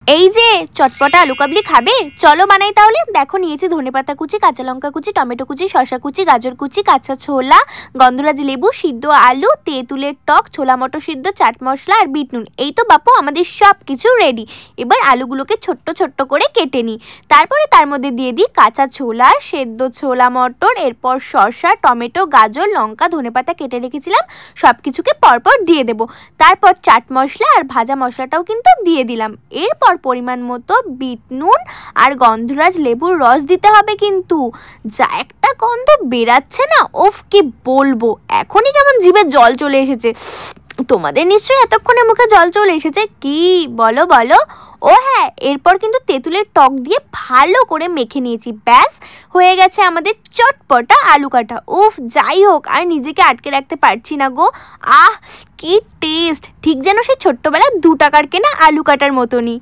এই যে চটপটা আলু কাবলি খাবে, চলো বানাই তাহলে। দেখো নিয়েছি ধনেপাতা কুচি, কাঁচা লঙ্কা কুচি, টমেটো কুচি, শসা কুচি, গাজর কুচি, কাঁচা ছোলা, গন্ধরাজ লেবু, সিদ্ধ আলু, তেঁতুলের টক, ছোলা মটর সিদ্ধ, চাট মশলা আর বিট নুন। এই তো বাপু আমাদের সব কিছু রেডি। এবার আলুগুলোকে ছোট্ট ছোট্ট করে কেটে নিই। তারপরে তার মধ্যে দিয়ে দিই কাঁচা ছোলা, সেদ্ধ ছোলা মটর, এরপর শসা, টমেটো, গাজর, লঙ্কা, ধনেপাতা কেটে রেখেছিলাম, সব কিছুকে পরপর দিয়ে দেব। তারপর চাট মশলা আর ভাজা মশলাটাও কিন্তু দিয়ে দিলাম। এরপর পরিমাণ মতো বিট নুন আর গন্ধরাজ লেবুর রস দিতে হবে কিন্তু। যা একটা গন্ধ বেরাচ্ছে না, ওফ কি বলবো, এখনই কেমন জিভে জল চলে এসেছে। তোমাদের নিশ্চয়ই এতক্ষণে মুখে জল চলে এসেছে, কি বলো বলো। ও হ্যাঁ, এরপর কিন্তু তেঁতুলের টক দিয়ে ভালো করে মেখে নিয়েছি। ব্যাস হয়ে গেছে আমাদের চটপটা আলু কাটা। উফ, যাই হোক, আর নিজেকে আটকে রাখতে পারছি না গো। আহ, কি টেস্ট, ঠিক যেন সেই ছোট্টবেলায় 2 টাকার কেনা আলু কাটার মতনই।